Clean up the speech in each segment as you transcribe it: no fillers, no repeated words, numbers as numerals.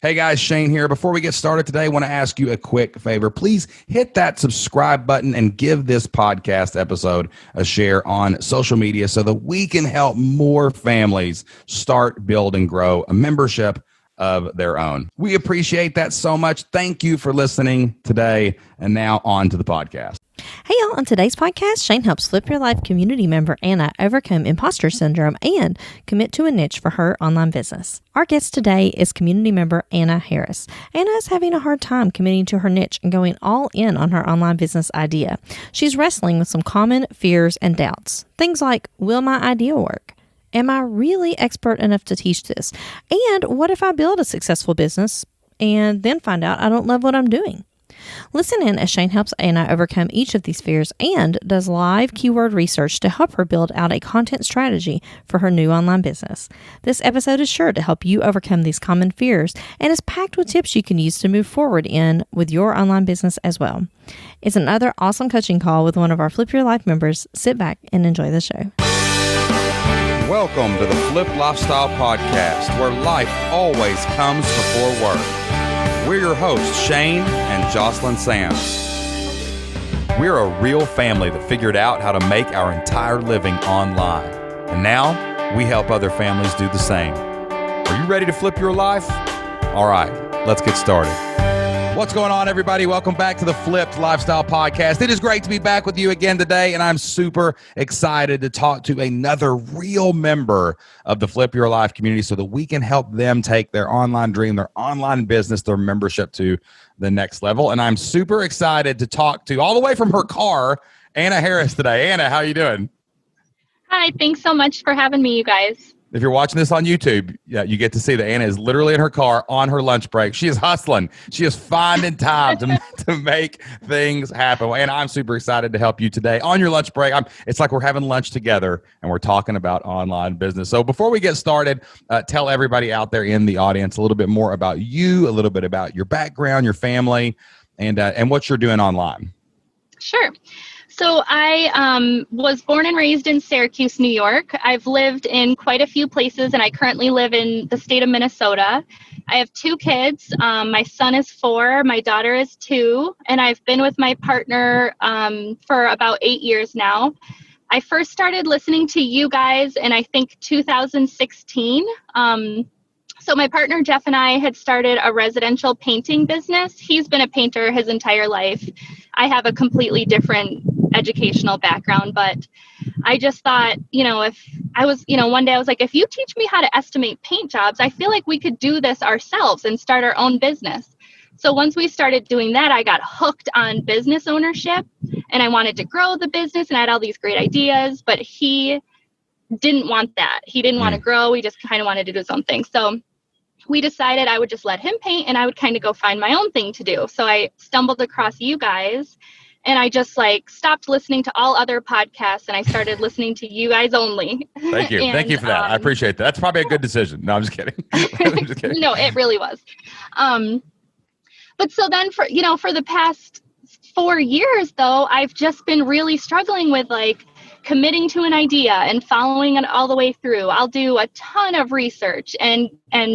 Hey guys, Shane here. Before we get started today, I want to ask you a quick favor. Please hit that subscribe button and give this podcast episode a share on social media so that we can help more families start, build, and grow a membership of their own. We appreciate that so much. Thank you for listening today. And now on to the podcast. Hey y'all, on today's podcast, Shane helps Flip Your Life community member Anna overcome imposter syndrome and commit to a niche for her online business. Our guest today is community member Anna Harris. Anna is having a hard time committing to her niche and going all in on her online business idea. She's wrestling with some common fears and doubts. Things like, will my idea work? Am I really expert enough to teach this? And what if I build a successful business and then find out I don't love what I'm doing? Listen in as Shane helps Anna overcome each of these fears and does live keyword research to help her build out a content strategy for her new online business. This episode is sure to help you overcome these common fears and is packed with tips you can use to move forward in with your online business as well. It's another awesome coaching call with one of our Flip Your Life members. Sit back and enjoy the show. Welcome to the Flip Lifestyle Podcast, where life always comes before work. We're your hosts, Shane and Jocelyn Sams. We're a real family that figured out how to make our entire living online. And now we help other families do the same. Are you ready to flip your life? All right, let's get started. What's going on, everybody? Welcome back to the Flipped Lifestyle Podcast. It is great to be back with you again today, and I'm super excited to talk to another real member of the Flip Your Life community so that we can help them take their online dream, their online business, their membership to the next level. And I'm super excited to talk to, all the way from her car, Anna Harris today. Anna, how are you doing? Hi, thanks so much for having me, you guys. If you're watching this on YouTube, you get to see that Anna is literally in her car on her lunch break. She is hustling. She is finding time to make things happen. And I'm super excited to help you today on your lunch break. It's like we're having lunch together and we're talking about online business. So before we get started, tell everybody out there in the audience a little bit more about you, a little bit about your background, your family, and what you're doing online. Sure. So I was born and raised in Syracuse, New York. I've lived in quite a few places, and I currently live in the state of Minnesota. I have 2 kids. My son is 4, my daughter is 2, and I've been with my partner for about 8 years now. I first started listening to you guys in, I think, 2016. So my partner, Jeff, and I had started a residential painting business. He's been a painter his entire life. I have a completely different educational background, but I just thought, if I was, one day I was like, if you teach me how to estimate paint jobs, I feel like we could do this ourselves and start our own business. So once we started doing that, I got hooked on business ownership and I wanted to grow the business and I had all these great ideas, but he didn't want that. He didn't want to grow. He just kind of wanted to do his own thing. So we decided I would just let him paint and I would kind of go find my own thing to do. So I stumbled across you guys and I just stopped listening to all other podcasts and I started listening to you guys only. Thank you. Thank you for that. I appreciate that. That's probably a good decision. No, I'm just kidding. I'm just kidding. No, it really was. But so then for the past 4 years though, I've just been really struggling with committing to an idea and following it all the way through. I'll do a ton of research and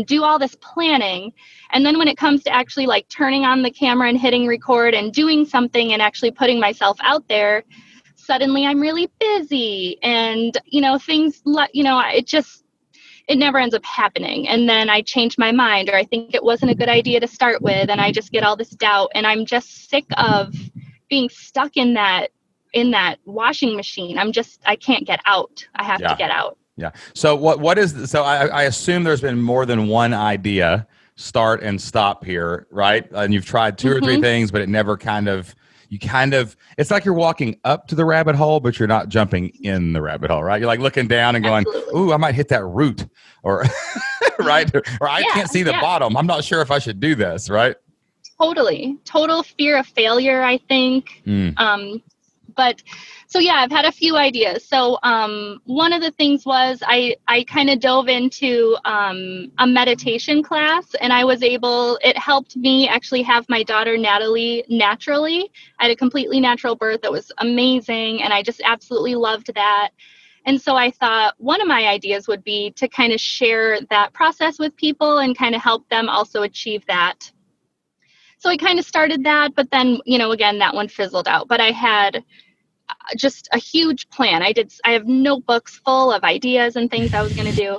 do all this planning. And then when it comes to actually turning on the camera and hitting record and doing something and actually putting myself out there, suddenly I'm really busy and, things, it never ends up happening. And then I change my mind or I think it wasn't a good idea to start with. And I just get all this doubt and I'm just sick of being stuck in that washing machine. I can't get out. I have to get out. Yeah. So I assume there's been more than one idea start and stop here, right? And you've tried 2 or 3 things, but it never it's like you're walking up to the rabbit hole, but you're not jumping in the rabbit hole, right? You're looking down and going, ooh, I might hit that root or, right. Or I can't see the bottom. I'm not sure if I should do this, right? Totally. Total fear of failure, I think. But so, I've had a few ideas. So one of the things was I kind of dove into a meditation class and it helped me actually have my daughter Natalie naturally. I had a completely natural birth that was amazing. And I just absolutely loved that. And so I thought one of my ideas would be to kind of share that process with people and kind of help them also achieve that. So I kind of started that, but then, again, that one fizzled out. But I had just a huge plan. I have notebooks full of ideas and things I was going to do.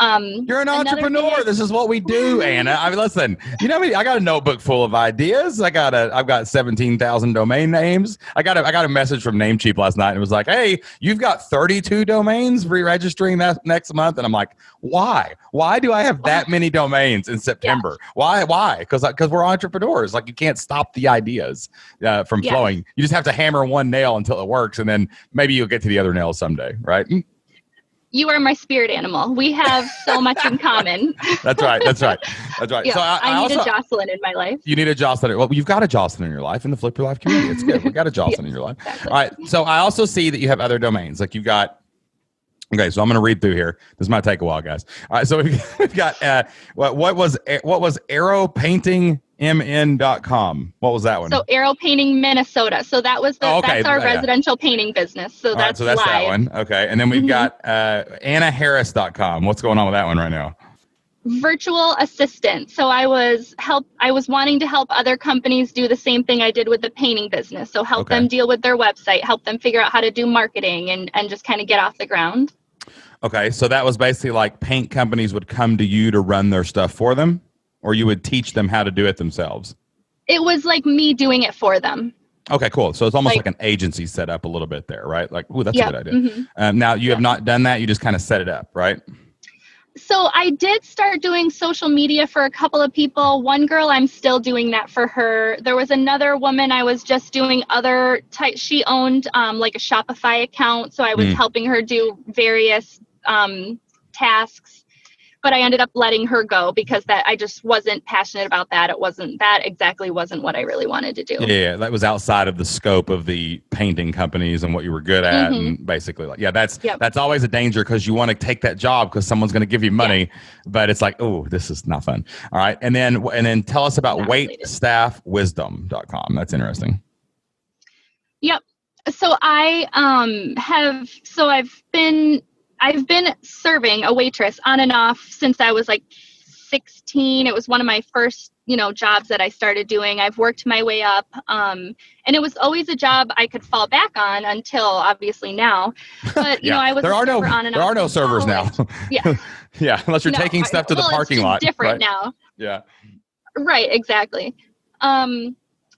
You're an entrepreneur. This is what we do, Anna. I mean, listen, I got a notebook full of ideas. I've got 17,000 domain names. I got a message from Namecheap last night, and it was like, hey, you've got 32 domains re-registering that next month. And I'm like, why? Why do I have that many domains in September? Yeah. Why? Because we're entrepreneurs. Like, you can't stop the ideas from flowing. You just have to hammer one nail until it works, and then maybe you'll get to the other nail someday, right? You are my spirit animal. We have so much in common. That's right. Yeah, so I need a Jocelyn in my life. You need a Jocelyn. Well, you've got a Jocelyn in your life in the Flip Your Life community. It's good. We've got a Jocelyn in your life. Exactly. All right. So I also see that you have other domains. Like you've got. Okay, so I'm going to read through here. This might take a while, guys. All right, so we've got what was arrowpaintingmn.com? What was that one? So Arrow Painting Minnesota. So that was that's our residential painting business. So that's live. That one. Okay, and then we've got annaharris.com. What's going on with that one right now? Virtual assistant. So I was wanting to help other companies do the same thing I did with the painting business. So help them deal with their website, help them figure out how to do marketing and just kind of get off the ground. Okay. So that was basically like paint companies would come to you to run their stuff for them, or you would teach them how to do it themselves? It was like me doing it for them. Okay, cool. So it's almost like an agency set up a little bit there, right? Like, ooh, that's a good idea. Mm-hmm. Now you have not done that. You just kind of set it up, right? So I did start doing social media for a couple of people. One girl, I'm still doing that for her. There was another woman I was just doing she owned like a Shopify account. So I was helping her do various tasks, but I ended up letting her go because I just wasn't passionate about that. Wasn't what I really wanted to do. Yeah, that was outside of the scope of the painting companies and what you were good at. Mm-hmm. And basically, that's always a danger because you want to take that job because someone's going to give you money, but it's like, oh, this is not fun. All right, and then tell us about waitstaffwisdom.com. That's interesting. Yep. So I've been serving a waitress on and off since I was like 16. It was one of my first, jobs that I started doing. I've worked my way up. And it was always a job I could fall back on until obviously now. But, I was on and off. There are no servers now. Yeah. Yeah. Unless you're taking stuff to the parking lot. It's different now. Yeah. Right. Exactly.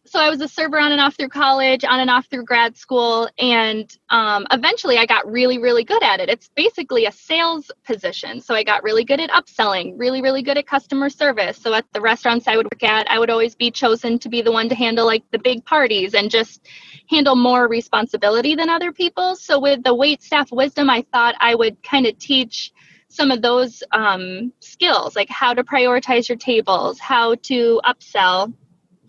So I was a server on and off through college, on and off through grad school, and eventually I got really, really good at it. It's basically a sales position. So I got really good at upselling, really, really good at customer service. So at the restaurants I would work at, I would always be chosen to be the one to handle like the big parties and just handle more responsibility than other people. So with the waitstaff wisdom, I thought I would kind of teach some of those skills, like how to prioritize your tables, how to upsell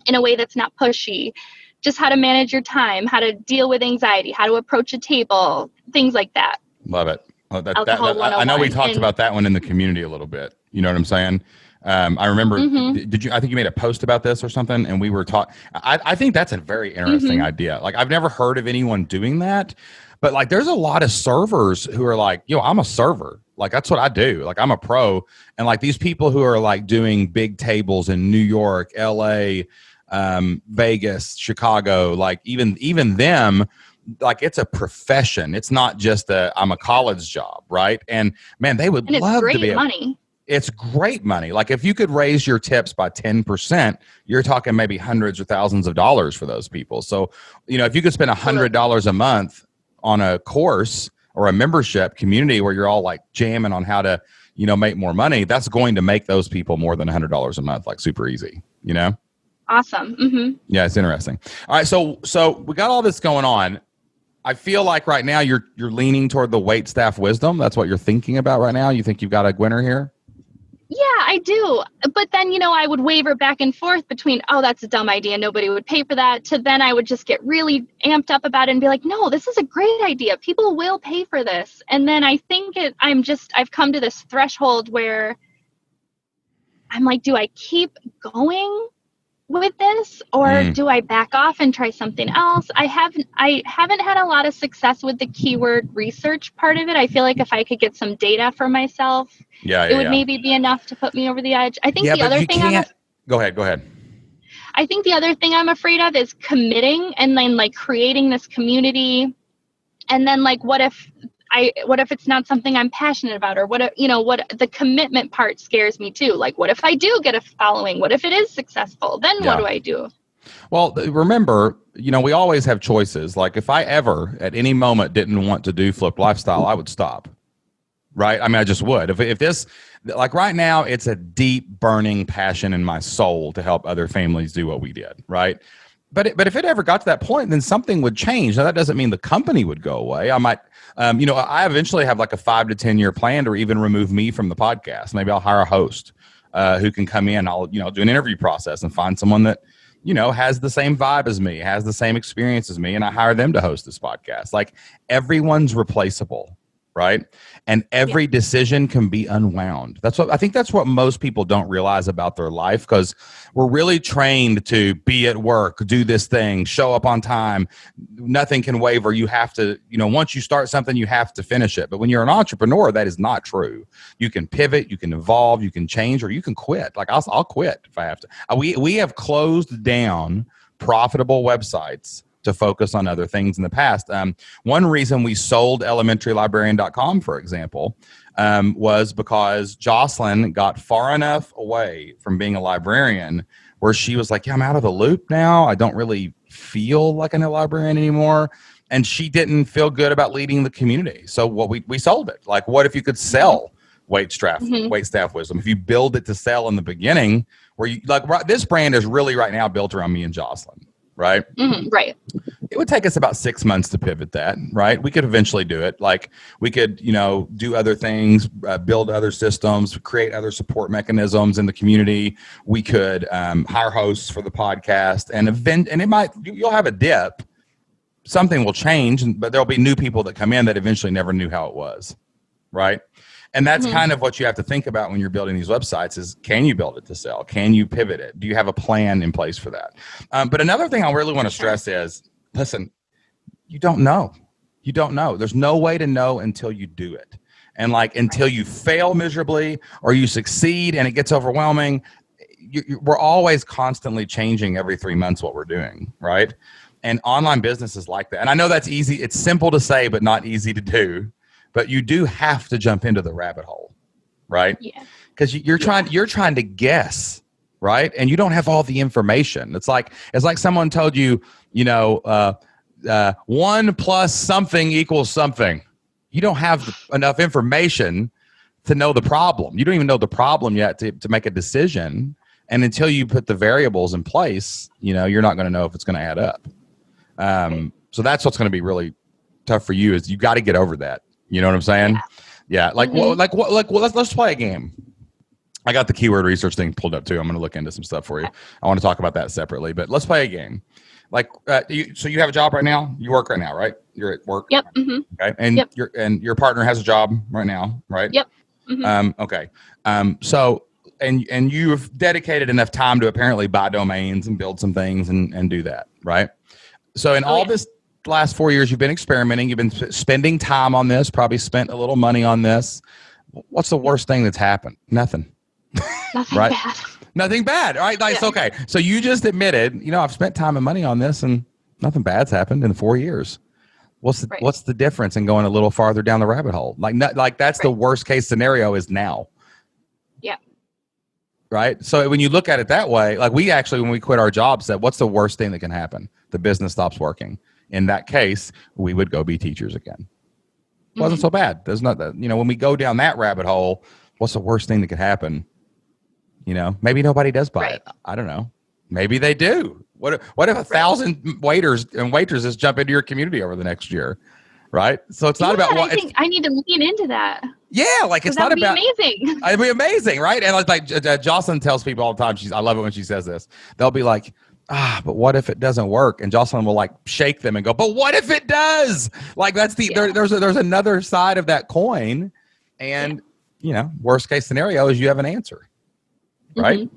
in a way that's not pushy, just how to manage your time, how to deal with anxiety, how to approach a table, things like that. Love it. I know we talked about that one in the community a little bit. You know what I'm saying? I remember, I think you made a post about this or something, and we were talking. I think that's a very interesting idea. Like, I've never heard of anyone doing that, but like, there's a lot of servers who are like, I'm a server. Like, that's what I do. Like, I'm a pro. And like, these people who are like doing big tables in New York, LA, Vegas, Chicago, like even them, like, it's a profession. It's not just I'm a college job, right? And man, they would love to be money. It's great money. Like, if you could raise your tips by 10%, you're talking maybe hundreds or thousands of dollars for those people. So, if you could spend $100 a month on a course or a membership community where you're all like jamming on how to, make more money, that's going to make those people more than $100 a month, like super easy, Awesome. Mm-hmm. Yeah, it's interesting. All right, so we got all this going on. I feel like right now you're leaning toward the waitstaff wisdom. That's what you're thinking about right now. You think you've got a winner here? Yeah, I do. But then, I would waver back and forth between, oh, that's a dumb idea, nobody would pay for that, to then I would just get really amped up about it and be like, no, this is a great idea. People will pay for this. And then I think I've come to this threshold where I'm like, do I keep going? with this, or do I back off and try something else? I haven't had a lot of success with the keyword research part of it. I feel like if I could get some data for myself, it would maybe be enough to put me over the edge. I think the other thing go ahead. I think the other thing I'm afraid of is committing and then like creating this community, and then like what if it's not something I'm passionate about, or what the commitment part scares me too. Like, what if I do get a following? What if it is successful? Then what do I do? Well, remember, we always have choices. Like if I ever at any moment didn't want to do Flipped Lifestyle, I would stop. Right? I mean, I just would. If this, like right now, it's a deep burning passion in my soul to help other families do what we did. Right? But if it ever got to that point, then something would change. Now, that doesn't mean the company would go away. I might, I eventually have like a 5 to 10 year plan to even remove me from the podcast. Maybe I'll hire a host who can come in. I'll, do an interview process and find someone that, has the same vibe as me, has the same experience as me, and I hire them to host this podcast. Like everyone's replaceable. Right. And every decision can be unwound. I think that's what most people don't realize about their life, because we're really trained to be at work, do this thing, show up on time. Nothing can waver. You have to, once you start something, you have to finish it. But when you're an entrepreneur, that is not true. You can pivot, you can evolve, you can change, or you can quit. Like I'll quit if I have to. We have closed down profitable websites to focus on other things in the past. One reason we sold elementarylibrarian.com, for example, was because Jocelyn got far enough away from being a librarian where she was like, I'm out of the loop now. I don't really feel like I'm a librarian anymore. And she didn't feel good about leading the community. So we sold it. Like, what if you could sell wait staff wisdom? If you build it to sell in the beginning, where you this brand is really right now built around me and Jocelyn. Right? Right. It would take us about 6 months to pivot that, right? We could eventually do it. Like we could, do other things, build other systems, create other support mechanisms in the community. We could hire hosts for the podcast, and you'll have a dip. Something will change, but there'll be new people that come in that eventually never knew how it was, right? And that's kind of what you have to think about when you're building these websites is, can you build it to sell? Can you pivot it? Do you have a plan in place for that? But another thing I really want to stress is, listen, you don't know. You don't know. There's no way to know until you do it. And until you fail miserably or you succeed and it gets overwhelming, we're always constantly changing every 3 months what we're doing, right? And online business is like that. And I know that's easy. It's simple to say, but not easy to do. But you do have to jump into the rabbit hole, right? Yeah. Because you're trying to guess, right? And you don't have all the information. It's like someone told you, 1 plus something equals something. You don't have enough information to know the problem. You don't even know the problem yet to make a decision. And until you put the variables in place, you're not going to know if it's going to add up. So that's what's going to be really tough for you is you got to get over that. You know what I'm saying? Yeah. Let's play a game. I got the keyword research thing pulled up too. I'm going to look into some stuff for you. I want to talk about that separately, but let's play a game. So you have a job right now? You work right now, right? You're at work? Yep. Mm-hmm. Okay. And your partner has a job right now, right? Yep. Mm-hmm. Okay. So, and you've dedicated enough time to apparently buy domains and build some things and do that, right? So in this last 4 years, you've been experimenting. You've been spending time on this, probably spent a little money on this. What's the worst thing that's happened? Nothing. Nothing right? bad. Nothing bad. All right. Nice. Yeah. Okay. So you just admitted, I've spent time and money on this and nothing bad's happened in 4 years. What's the difference in going a little farther down the rabbit hole? That's the worst case scenario is now. Yeah. Right. So when you look at it that way, we actually, when we quit our job, said, what's the worst thing that can happen? The business stops working. In that case, we would go be teachers again. It wasn't so bad. There's not that, when we go down that rabbit hole, what's the worst thing that could happen? Maybe nobody does buy it. I don't know. Maybe they do. What if 1,000 waiters and waitresses jump into your community over the next year? Right. So it's not about what I think I need to lean into that. Yeah. It's not about amazing. It'd be amazing. Right. And Jocelyn tells people all the time, I love it when she says this. They'll be like, but what if it doesn't work? And Jocelyn will shake them and go, but what if it does? That's there's another side of that coin. And, worst case scenario is you have an answer. Right.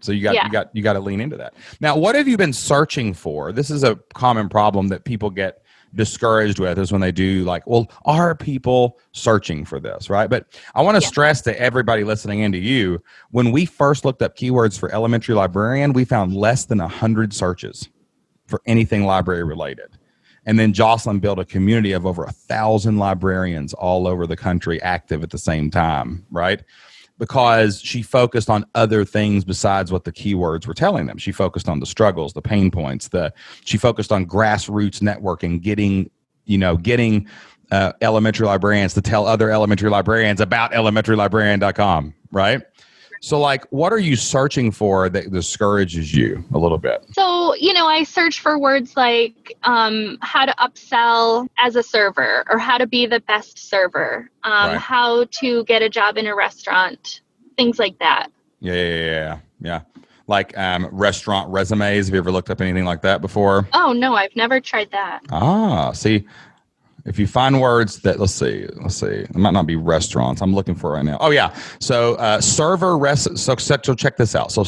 So you got to lean into that. Now, what have you been searching for? This is a common problem that people get discouraged with, is when they do like, well, are people searching for this, right? But I want to stress to everybody listening into you, when we first looked up keywords for elementary librarian, we found less than 100 searches for anything library related. And then Jocelyn built a community of over 1,000 librarians all over the country active at the same time, right? Because she focused on other things besides what the keywords were telling them. She focused on the struggles, the pain points. She focused on grassroots networking, getting elementary librarians to tell other elementary librarians about elementarylibrarian.com, right? So, like, what are you searching for that discourages you a little bit? So, I search for words like how to upsell as a server, or how to be the best server, how to get a job in a restaurant, things like that. Yeah. Like restaurant resumes. Have you ever looked up anything like that before? Oh, no, I've never tried that. See. If you find words that, let's see, it might not be restaurants. I'm looking for right now. Oh yeah. So so check this out. So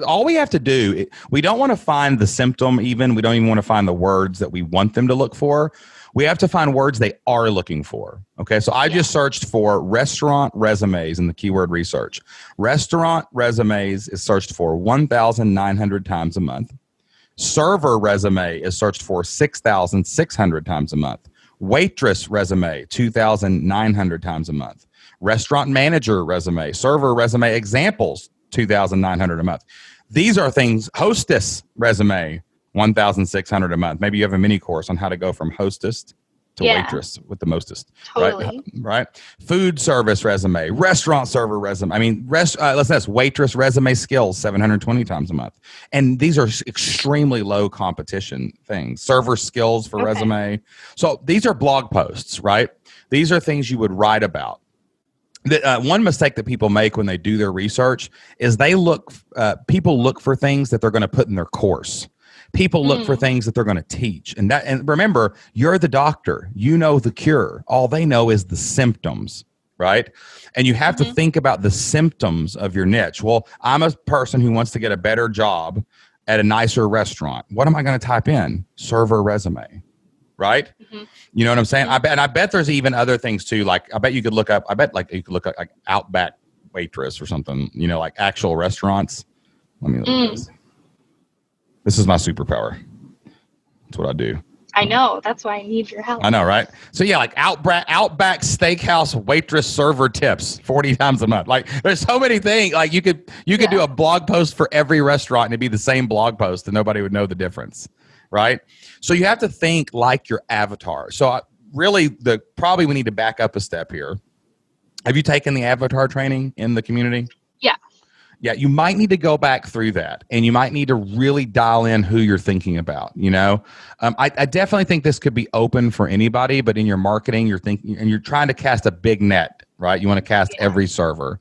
all we have to do, we don't want to find the symptom even. We don't even want to find the words that we want them to look for. We have to find words they are looking for. Okay. So I just searched for restaurant resumes in the keyword research. Restaurant resumes is searched for 1,900 times a month. Server resume is searched for 6,600 times a month. Waitress resume, 2,900 times a month. Restaurant manager resume, server resume examples, 2,900 a month. These are things. Hostess resume, 1,600 a month. Maybe you have a mini course on how to go from hostess to waitress with the mostest. Totally. Right? Food service resume, restaurant server resume. I mean, waitress resume skills, 720 times a month. And these are extremely low competition things. Server skills for resume. So these are blog posts, right? These are things you would write about. One mistake that people make when they do their research is people look for things that they're going to put in their course. People look for things that they're going to teach. And remember, you're the doctor. You know the cure. All they know is the symptoms, right? And you have to think about the symptoms of your niche. Well, I'm a person who wants to get a better job at a nicer restaurant. What am I going to type in? Server resume, right? You know what I'm saying? I bet there's even other things too. Like, I bet you could look up like Outback waitress or something, like actual restaurants. Let me look at this. This is my superpower. That's what I do. I know. That's why I need your help. I know, right? So yeah, like Outback Steakhouse waitress server tips 40 times a month. Like, there's so many things. Like, you could do a blog post for every restaurant and it'd be the same blog post and nobody would know the difference, right? So you have to think like your avatar. So probably we need to back up a step here. Have you taken the avatar training in the community? Yeah. Yeah, you might need to go back through that, and you might need to really dial in who you're thinking about. I definitely think this could be open for anybody, but in your marketing, you're thinking, and you're trying to cast a big net, right? You want to cast every server,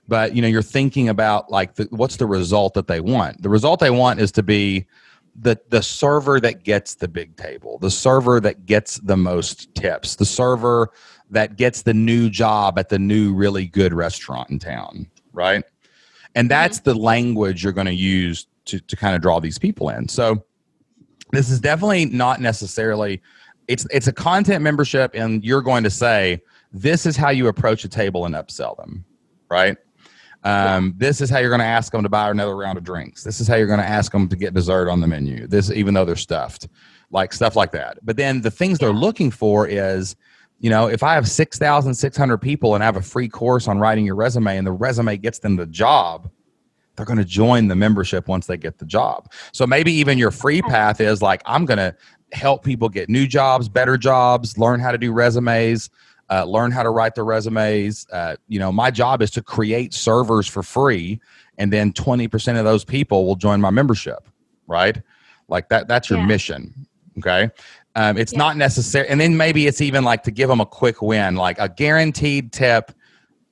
but you're thinking about like what's the result that they want. The result they want is to be the server that gets the big table, the server that gets the most tips, the server that gets the new job at the new really good restaurant in town, right? And that's the language you're going to use to kind of draw these people in. So this is definitely not necessarily, it's a content membership, and you're going to say, this is how you approach a table and upsell them, right? This is how you're going to ask them to buy another round of drinks. This is how you're going to ask them to get dessert on the menu. Even though they're stuffed, like stuff like that. But then the things they're looking for is, if I have 6,600 people and I have a free course on writing your resume and the resume gets them the job, they're going to join the membership once they get the job. So maybe even your free path is like, I'm going to help people get new jobs, better jobs, learn how to do resumes, learn how to write their resumes. My job is to create servers for free, and then 20% of those people will join my membership, right? Like that's your mission. Okay. It's not necessary. And then maybe it's even like to give them a quick win, like a guaranteed tip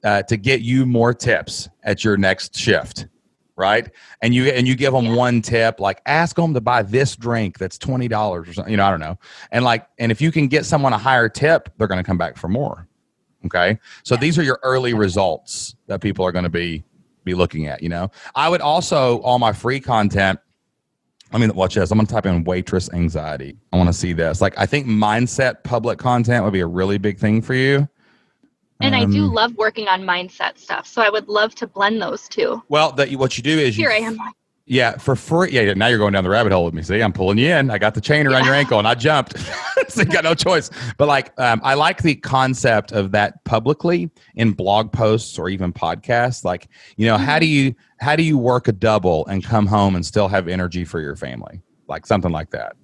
to get you more tips at your next shift, right? And you give them one tip, like ask them to buy this drink that's $20 or something, I don't know. And if you can get someone a higher tip, they're going to come back for more. Okay. So these are your early results that people are going to be be looking at, I would also, all my free content, watch this. I'm going to type in waitress anxiety. I want to see this. Like, I think mindset public content would be a really big thing for you. And I do love working on mindset stuff. So I would love to blend those two. Well, what you do is Here I am. Yeah, for free. Yeah, now you're going down the rabbit hole with me. See, I'm pulling you in. I got the chain around your ankle and I jumped. So you got no choice. But I like the concept of that publicly in blog posts or even podcasts. Like, how do you work a double and come home and still have energy for your family? Like something like that,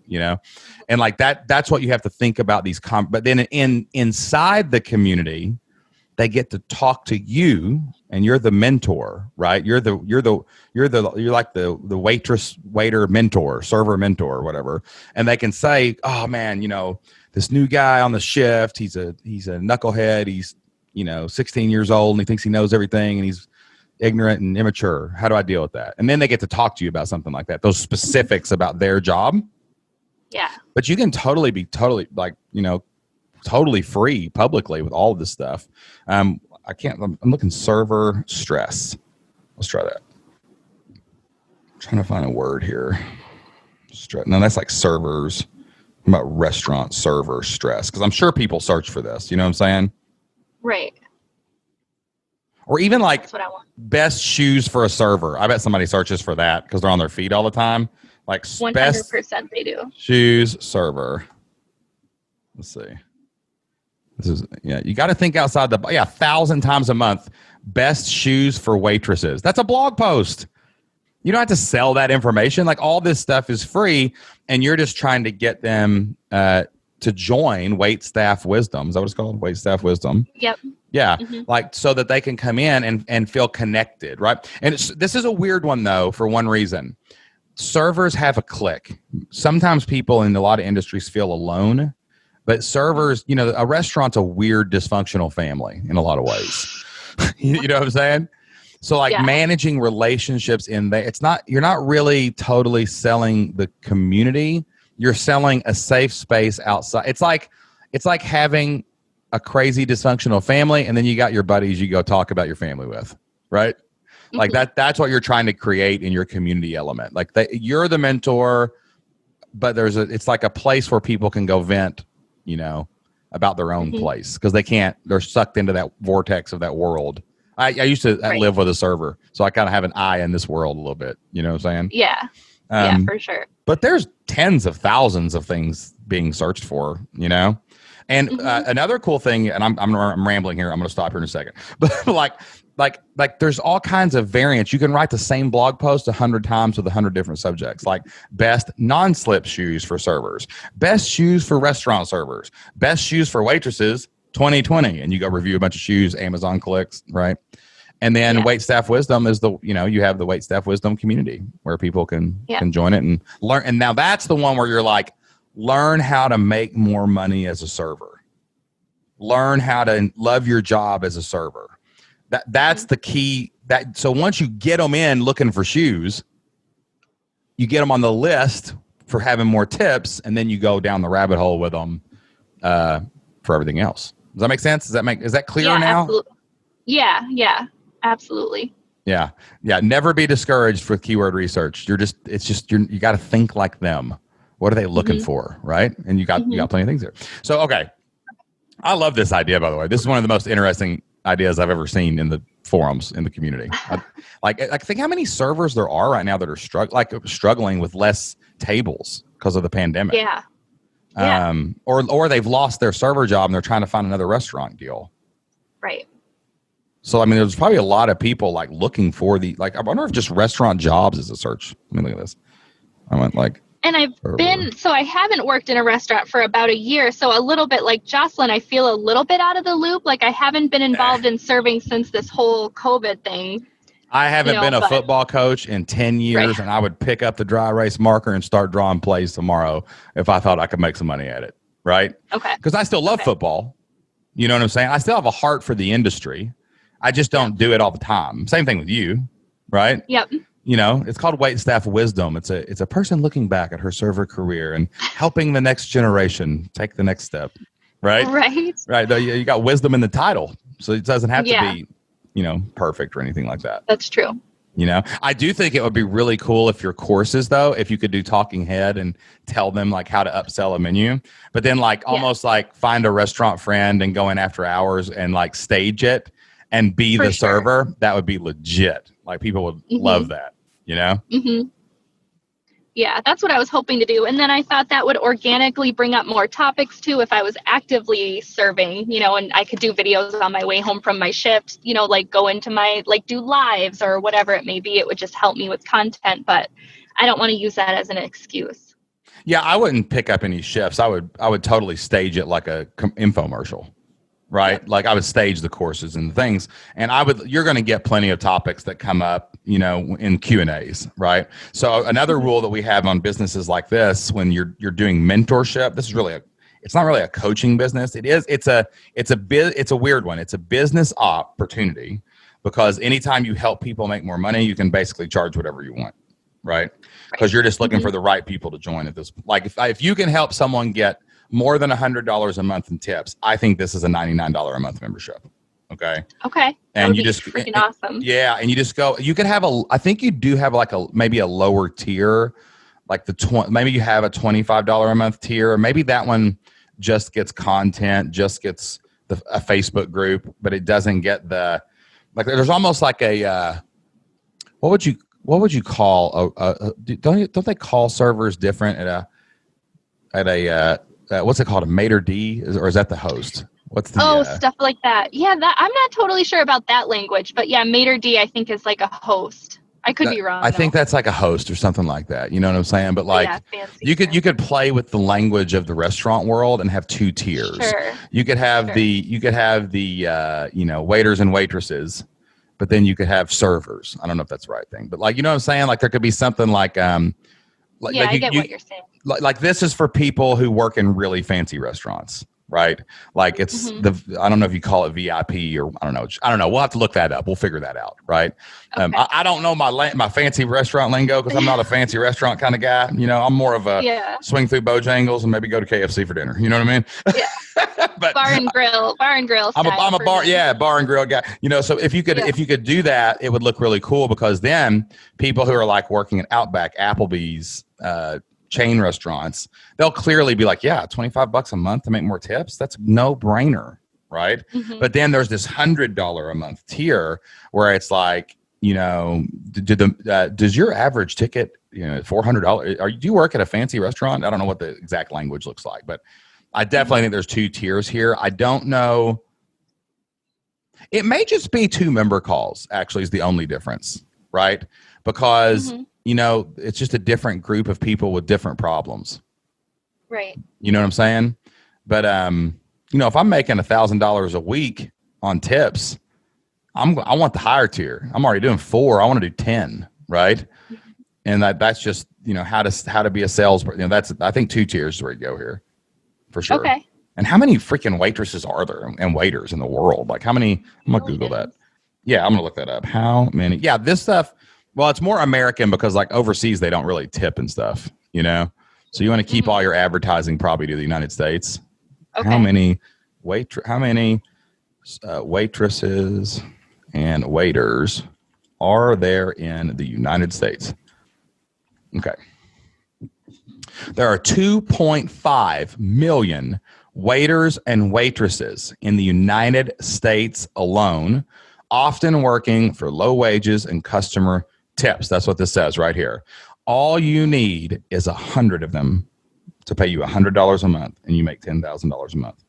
And like that's what you have to think about these but then inside the community, they get to talk to you, and you're the mentor, right? You're like the waitress, waiter mentor, server mentor, whatever. And they can say, "Oh man, this new guy on the shift, he's a knucklehead. He's 16 years old, and he thinks he knows everything, and he's ignorant and immature. How do I deal with that?" And then they get to talk to you about something like that, those specifics about their job. Yeah. But you can totally totally free publicly with all of this stuff. I'm looking server stress. Let's try that. I'm trying to find a word here. No, that's like servers. I'm about restaurant server stress. Because I'm sure people search for this. You know what I'm saying? Right. Or even like that's what I want. Best shoes for a server. I bet somebody searches for that because they're on their feet all the time. Like 100% they do. Shoes server. Let's see. You got to think outside 1,000 times a month. Best shoes for waitresses. That's a blog post. You don't have to sell that information. Like all this stuff is free, and you're just trying to get them to join Wait Staff Wisdom. Is that what it's called? Wait Staff Wisdom. Yep. Yeah, like so that they can come in and feel connected, right? And this is a weird one though, for one reason. Servers have a clique. Sometimes people in a lot of industries feel alone. But servers, a restaurant's a weird dysfunctional family in a lot of ways. You know what I'm saying? So managing relationships in there, you're not really totally selling the community. You're selling a safe space outside. It's like having a crazy dysfunctional family, and then you got your buddies you go talk about your family with, right? Like that's what you're trying to create in your community element. Like you're the mentor, but it's like a place where people can go vent, about their own place, because they're sucked into that vortex of that world. I used to live with a server, so I kind of have an eye in this world a little bit. You know what I'm saying? Yeah. Yeah, for sure. But there's tens of thousands of things being searched for, And another cool thing, and I'm rambling here. I'm going to stop here in a second. But like there's all kinds of variants. You can write the same blog post 100 times with 100 different subjects, like best non-slip shoes for servers, best shoes for restaurant servers, best shoes for waitresses 2020. And you go review a bunch of shoes, Amazon clicks, right? And then Wait Staff Wisdom is you have the Wait Staff Wisdom community where people can join it and learn. And now that's the one where you're like, learn how to make more money as a server. Learn how to love your job as a server. That's the key. So once you get them in looking for shoes, you get them on the list for having more tips, and then you go down the rabbit hole with them for everything else. Does that make sense? Is that clear now? Absolutely. Yeah, absolutely. Yeah. Never be discouraged with keyword research. You got to think like them. What are they looking for, right? And you got plenty of things there. So okay, I love this idea. By the way, this is one of the most interesting ideas I've ever seen in the forums in the community. I think how many servers there are right now that are struggling with less tables because of the pandemic. Yeah. Or they've lost their server job and they're trying to find another restaurant deal. Right. So there's probably a lot of people looking for I wonder if just restaurant jobs is a search. Look at this. I went and I haven't worked in a restaurant for about a year. So a little bit like Jocelyn, I feel a little bit out of the loop. Like I haven't been involved in serving since this whole COVID thing. I haven't been a football coach in 10 years, and I would pick up the dry erase marker and start drawing plays tomorrow if I thought I could make some money at it. Right. Okay. Because I still love football. You know what I'm saying? I still have a heart for the industry. I just don't do it all the time. Same thing with you. Right. Yep. It's called Wait Staff Wisdom. It's a person looking back at her server career and helping the next generation take the next step. Right? Right. Right. You got wisdom in the title. So it doesn't have to be perfect or anything like that. That's true. I do think it would be really cool if your courses, though, if you could do talking head and tell them like how to upsell a menu, but then like almost like find a restaurant friend and go in after hours and like stage it and be the server. That would be legit. Like people would love that, Mm-hmm. Yeah, that's what I was hoping to do. And then I thought that would organically bring up more topics too if I was actively serving, and I could do videos on my way home from my shift, like go into my, like do lives or whatever it may be. It would just help me with content, but I don't want to use that as an excuse. Yeah, I wouldn't pick up any shifts. I would totally stage it like a infomercial. Right. Yep. Like I would stage the courses and things, and you're going to get plenty of topics that come up, in Q&As. Right. So another rule that we have on businesses like this, when you're doing mentorship, this is really it's not really a coaching business. It's a weird one. It's a business opportunity because anytime you help people make more money, you can basically charge whatever you want. Right. Because you're just looking for the right people to join at this. Like if you can help someone get more than $100 a month in tips, I think this is a $99 a month membership. Okay. And you just freaking awesome. Yeah. And you just go, you could have I think you do have like maybe a lower tier, like maybe you have a $25 a month tier, or maybe that one just gets content, just gets a Facebook group, but it doesn't get there's almost like a, what would you call don't they call servers different at a what's it called? A maitre d', or is that the host? What's the stuff like that? Yeah, I'm not totally sure about that language, but yeah, maitre d' I think is like a host. I could be wrong. I think that's like a host or something like that. You know what I'm saying? But like, you could play with the language of the restaurant world and have two tiers. Sure. You could have the waiters and waitresses, but then you could have servers. I don't know if that's the right thing, but like, you know what I'm saying? Like there could be something like I get what you're saying. Like this is for people who work in really fancy restaurants, right? Like it's I don't know if you call it VIP or I don't know. We'll have to look that up. We'll figure that out, right? Okay. I don't know my fancy restaurant lingo because I'm not a fancy restaurant kind of guy. I'm more of a swing through Bojangles and maybe go to KFC for dinner. You know what I mean? Yeah. But bar and grill. I'm a bar and grill guy. So if you could do that, it would look really cool because then people who are like working at Outback, Applebee's, chain restaurants, they'll clearly be like, yeah, $25 a month to make more tips. That's no brainer. Right. But then there's this $100 a month tier where it's like, does your average ticket, $400? Do you work at a fancy restaurant? I don't know what the exact language looks like, but I definitely think there's two tiers here. I don't know. It may just be 2 member calls actually is the only difference. Right. Because it's just a different group of people with different problems. Right. You know what I'm saying? But, if I'm making $1,000 a week on tips, I want the higher tier. I'm already doing 4. I want to do 10. Right. And that's just, how to be a salesperson. I think 2 tiers is where you go here for sure. Okay. And how many freaking waitresses are there and waiters in the world? Like how many, I'm going to Google that. Yeah. I'm going to look that up. How many? Yeah. This stuff. Well, it's more American because like overseas, they don't really tip and stuff, So you want to keep all your advertising probably to the United States. Okay. How many waitresses and waiters are there in the United States? Okay. There are 2.5 million waiters and waitresses in the United States alone, often working for low wages and customer tips. That's what this says right here. All you need is 100 of them to pay you $100 a month, and you make $10,000 a month,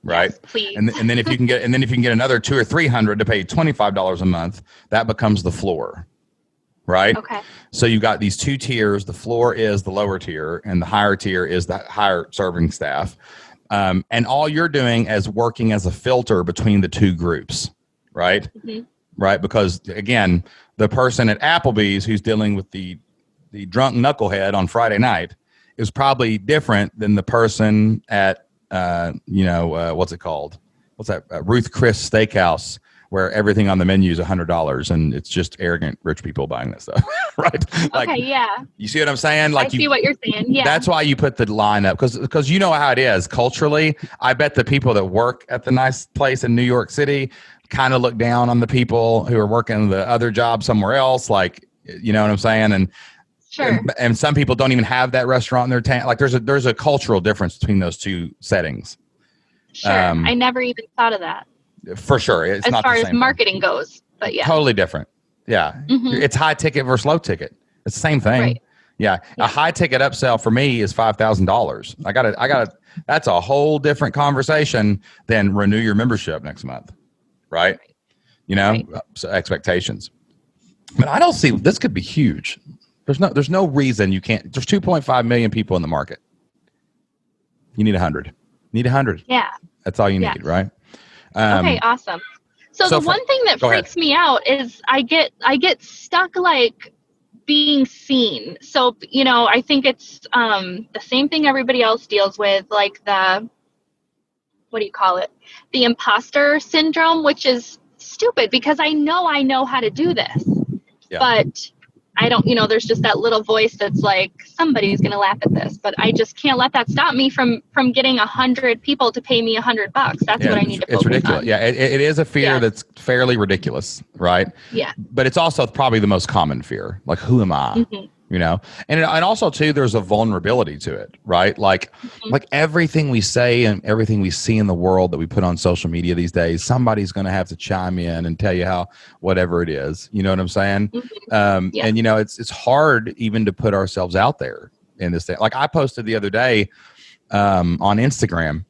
right? Yes, please. And then if you can get another 200 or 300 to pay you $25 a month, that becomes the floor, right? Okay. So you've got these 2 tiers. The floor is the lower tier, and the higher tier is the higher serving staff. And all you're doing is working as a filter between the 2 groups, right? Right, because again, the person at Applebee's who's dealing with the drunk knucklehead on Friday night is probably different than the person at what's it called? What's that? Ruth Chris Steakhouse, where everything on the menu is $100 and it's just arrogant rich people buying that stuff, right? Like, okay, yeah. You see what I'm saying? Like, I see what you're saying. Yeah. That's why you put the line up because you know how it is culturally. I bet the people that work at the nice place in New York City, kind of look down on the people who are working the other job somewhere else. Like, you know what I'm saying? And Sure. and some people don't even have that restaurant in their town. Like there's a cultural difference between those two settings. Sure. I never even thought of that. For sure. It's as not far the as same marketing goes, but yeah. Totally different. Yeah. It's high ticket versus low ticket. It's the same thing. Right. Yeah. A high ticket upsell for me is $5,000. I gotta, that's a whole different conversation than renew your membership next month. Right. You know, so expectations, but I don't see, this could be huge. There's no reason you can't, there's 2.5 million people in the market. You need 100. Yeah. That's all you need. Right. Okay. Awesome. So the one thing that freaks me out is I get stuck like being seen. So, you know, I think it's the same thing everybody else deals with, like the, what do you call it? The imposter syndrome, which is stupid because I know how to do this, but I don't, you know, there's just that little voice that's like, somebody's going to laugh at this, but I just can't let that stop me from getting 100 people to pay me $100. That's what I need to focus It's ridiculous. on. Yeah. It is a fear that's fairly ridiculous. Right. Yeah. But it's also probably the most common fear. Like, who am I? You know, and also too, there's a vulnerability to it, right? Like, like everything we say and everything we see in the world that we put on social media these days, somebody's going to have to chime in and tell you how, whatever it is, you know what I'm saying? And you know, it's hard even to put ourselves out there in this thing. Like I posted the other day on Instagram.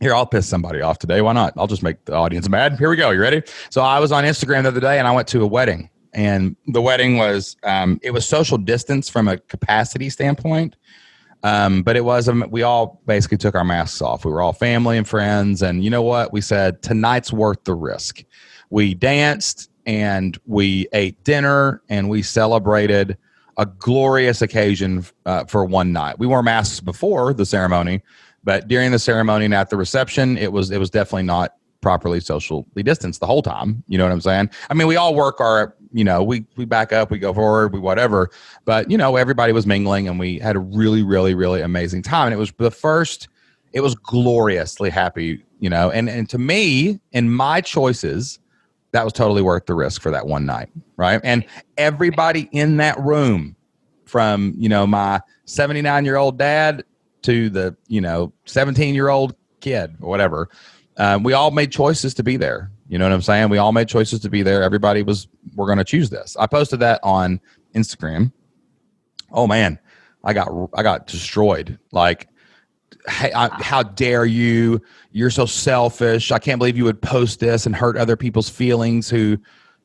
Here, I'll piss somebody off today. Why not? I'll just make the audience mad. Here we go. You ready? So I was on Instagram the other day and I went to a wedding. And the wedding was, it was social distance from a capacity standpoint. But it was, we all basically took our masks off. We were all family and friends. And you know what? We said, tonight's worth the risk. We danced and we ate dinner and we celebrated a glorious occasion for one night. We wore masks before the ceremony, but during the ceremony and at the reception, it was definitely not properly socially distanced the whole time. You know what I'm saying? I mean, we all work our, you know, we back up, we go forward, we whatever, but you know, everybody was mingling and we had a really, really, really amazing time. And it was it was gloriously happy, you know, and to me, in my choices, that was totally worth the risk for that one night. Right. And everybody in that room from, you know, my 79-year-old dad to the, you know, 17-year-old kid or whatever, we all made choices to be there. You know what I'm saying? We all made choices to be there. Everybody we're going to choose this. I posted that on Instagram. Oh man, I got destroyed. Like, hey, how dare you? You're so selfish. I can't believe you would post this and hurt other people's feelings who,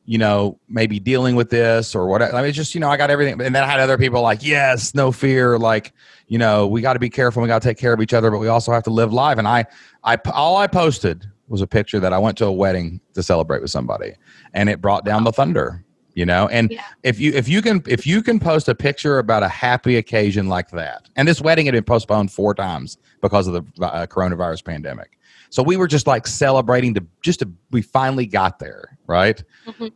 you know, may be dealing with this or whatever. I mean, it's just, you know, I got everything. And then I had other people like, yes, no fear. Like, you know, we got to be careful. We got to take care of each other, but we also have to live life. And all I posted was a picture that I went to a wedding to celebrate with somebody, and it brought down the thunder, you know? And if you can post a picture about a happy occasion like that, and this wedding had been postponed 4 times because of the coronavirus pandemic. So we were just like celebrating we finally got there, right?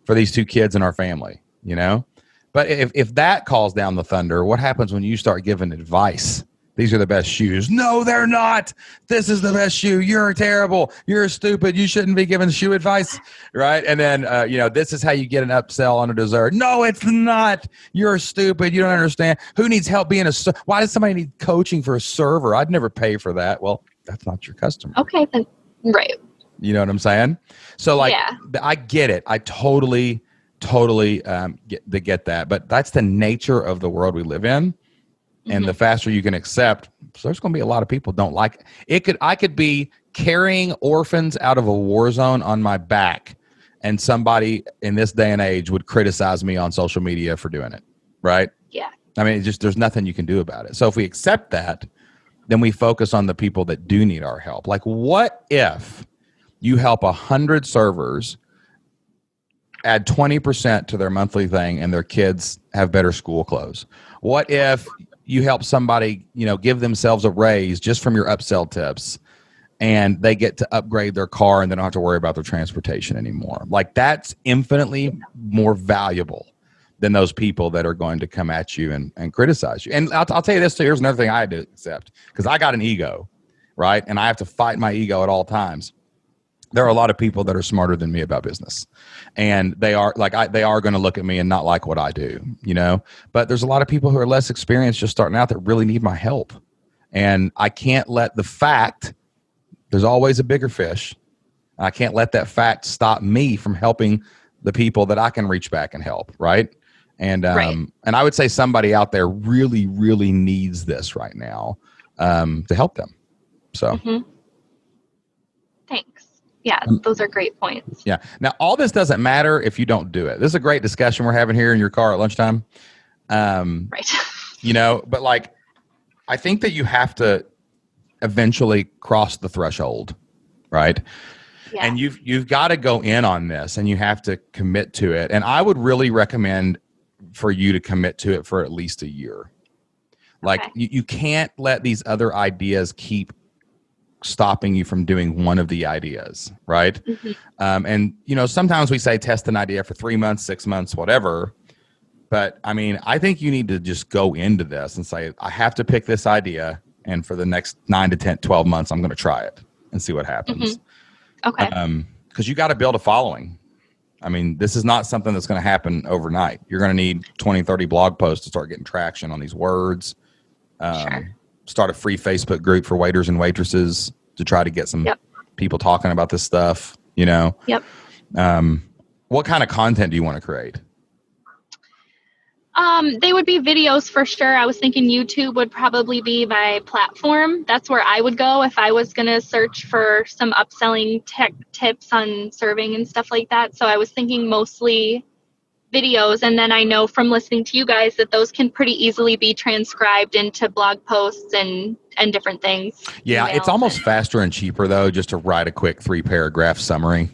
For these 2 kids in our family, you know? But if that calls down the thunder, what happens when you start giving advice? These are the best shoes. No, they're not. This is the best shoe. You're terrible. You're stupid. You shouldn't be giving shoe advice, right? And then, you know, this is how you get an upsell on a dessert. No, it's not. You're stupid. You don't understand. Who needs help being why does somebody need coaching for a server? I'd never pay for that. Well, that's not your customer. Okay, then, right. You know what I'm saying? So, like, I get it. I totally get that. But that's the nature of the world we live in. And the faster you can accept, so there's going to be a lot of people don't like it. I could be carrying orphans out of a war zone on my back, and somebody in this day and age would criticize me on social media for doing it. Right? Yeah. I mean, there's nothing you can do about it. So if we accept that, then we focus on the people that do need our help. Like, what if you help 100 servers add 20% to their monthly thing and their kids have better school clothes? What if you help somebody, you know, give themselves a raise just from your upsell tips, and they get to upgrade their car and they don't have to worry about their transportation anymore? Like, that's infinitely more valuable than those people that are going to come at you and criticize you. And I'll tell you this too. Here's another thing I had to accept, because I got an ego, right? And I have to fight my ego at all times. there are a lot of people that are smarter than me about business, and they are going to look at me and not like what I do, but there's a lot of people who are less experienced just starting out that really need my help. And I can't let the fact there's always a bigger fish. I can't let that fact stop me from helping the people that I can reach back and help. Right. And, and I would say somebody out there really, really needs this right now, to help them. So thanks. Yeah, those are great points. Yeah. Now, all this doesn't matter if you don't do it. This is a great discussion we're having here in your car at lunchtime. Right. But like, I think that you have to eventually cross the threshold, right? Yeah. And you've got to go in on this, and you have to commit to it. And I would really recommend for you to commit to it for at least a year. Like, you can't let these other ideas keep stopping you from doing one of the ideas, right? And sometimes we say test an idea for 3 months, 6 months, whatever. But I mean, I think you need to just go into this and say, I have to pick this idea, and for the next 9 to 10, 12 months, I'm going to try it and see what happens. Okay. Because you got to build a following. I mean, this is not something that's going to happen overnight. You're going to need 20, 30 blog posts to start getting traction on these words. Start a free Facebook group for waiters and waitresses to try to get some people talking about this stuff, What kind of content do you want to create? They would be videos for sure. I was thinking YouTube would probably be my platform. That's where I would go if I was going to search for some upselling tech tips on serving and stuff like that. So I was thinking mostly videos. And then I know from listening to you guys that those can pretty easily be transcribed into blog posts and different things. Yeah, it's almost faster and cheaper, though, just to write a quick 3-paragraph summary.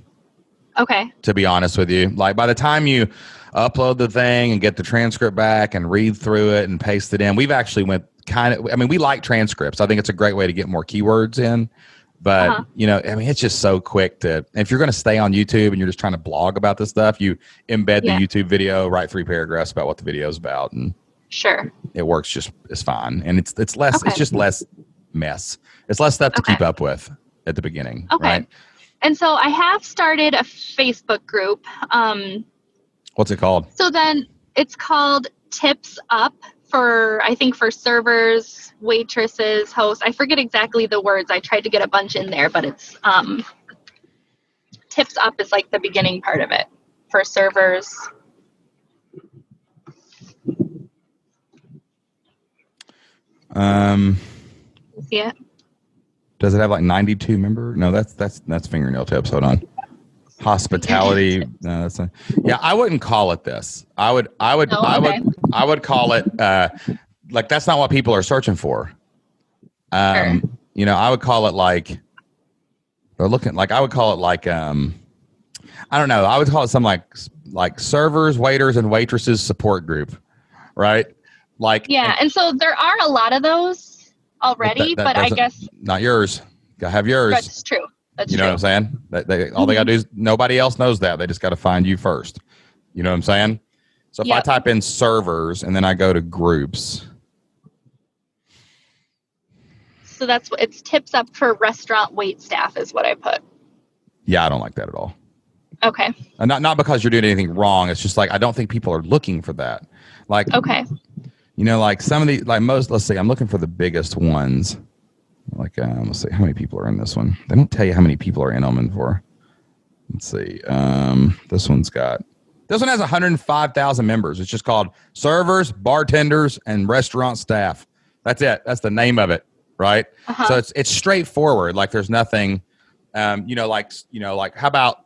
Okay. To be honest with you. Like, by the time you upload the thing and get the transcript back and read through it and paste it in, we've actually we like transcripts. I think it's a great way to get more keywords in. But, it's just so quick if you're going to stay on YouTube and you're just trying to blog about this stuff, you embed the YouTube video, write 3 paragraphs about what the video is about. And it works just as fine. And it's less, it's just less mess. It's less stuff to keep up with at the beginning. Right? And so I have started a Facebook group. What's it called? So then it's called Tips Up. I think for servers, waitresses, hosts. I forget exactly the words. I tried to get a bunch in there, but it's Tips Up is like the beginning part of it for servers. See it? Does it have like 92 members? No, that's fingernail tips. Hold on. Hospitality. No, I wouldn't call it this. I would call it like that's not what people are searching for. I would call it like they're looking like I would call it like I don't know. I would call it something like servers, waiters, and waitresses support group, right? Like and so there are a lot of those already, but I guess not yours. Gotta have yours. That's true. You know what I'm saying? All they got to do is nobody else knows that. They just got to find you first. You know what I'm saying? So if I type in servers and then I go to groups. So it's tips up for restaurant wait staff is what I put. Yeah, I don't like that at all. Okay. And not because you're doing anything wrong. It's just like I don't think people are looking for that. Like like some of the let's see, I'm looking for the biggest ones. Like, let's see, how many people are in this one? They don't tell you how many people are in them for. Let's see. This one has 105,000 members. It's just called Servers, Bartenders, and Restaurant Staff. That's it. That's the name of it, right? So it's straightforward. Like, there's nothing, how about,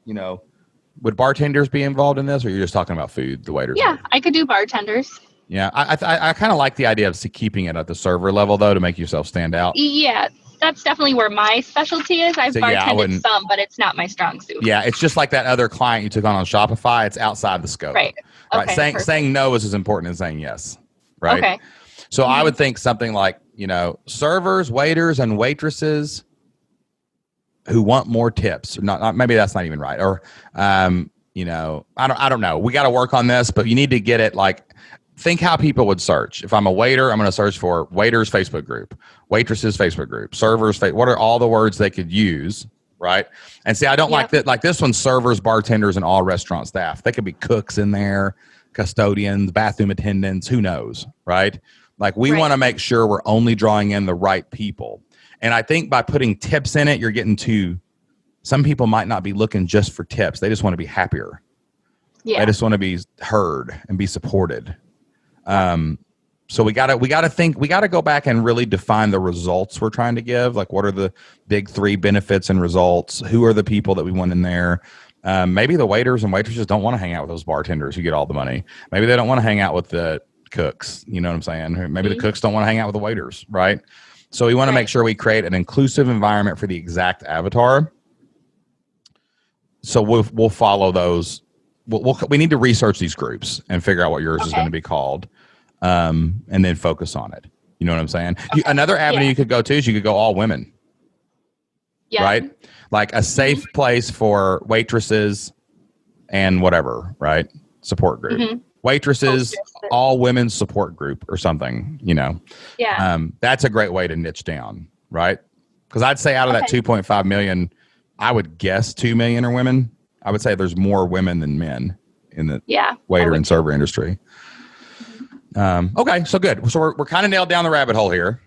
would bartenders be involved in this, or you're just talking about food, the waiters? Yeah, I could do bartenders. Yeah, I kind of like the idea of keeping it at the server level, though, to make yourself stand out. Yeah, that's definitely where my specialty is. I've bartended some, but it's not my strong suit. Yeah, it's just like that other client you took on Shopify. It's outside the scope. Right. Okay, saying no is as important as saying yes. Right. Okay. So I would think something like, servers, waiters, and waitresses who want more tips. Not maybe that's not even right. Or, I don't know. We got to work on this, but you need to get it like. Think how people would search. If I'm a waiter, I'm going to search for waiters Facebook group, waitresses Facebook group, servers. What are all the words they could use right? And see, I don't like that. Like this one, servers, bartenders, and all restaurant staff. They could be cooks in there, custodians, bathroom attendants, who knows, right? Like we want to make sure we're only drawing in the right people. And I think by putting tips in it, you're getting to, some people might not be looking just for tips. They just want to be happier. Yeah. They just want to be heard and be supported. So we gotta go back and really define the results we're trying to give. Like, what are the big 3 benefits and results? Who are the people that we want in there? Maybe the waiters and waitresses don't want to hang out with those bartenders who get all the money. Maybe they don't want to hang out with the cooks. You know what I'm saying? Maybe the cooks don't want to hang out with the waiters, right? So we want to make sure we create an inclusive environment for the exact avatar. So we'll follow those. We need to research these groups and figure out what yours is going to be called. And then focus on it. You know what I'm saying? Okay. Another avenue you could go to is you could go all women. Yeah. Right? Like a safe place for waitresses and whatever, right? Support group. Waitresses, all women support group or something, you know. Yeah. That's a great way to niche down, right? Because I'd say out of that 2.5 million, I would guess 2 million are women. I would say there's more women than men in the waiter and server industry. Okay, so good. So we're kind of nailed down the rabbit hole here.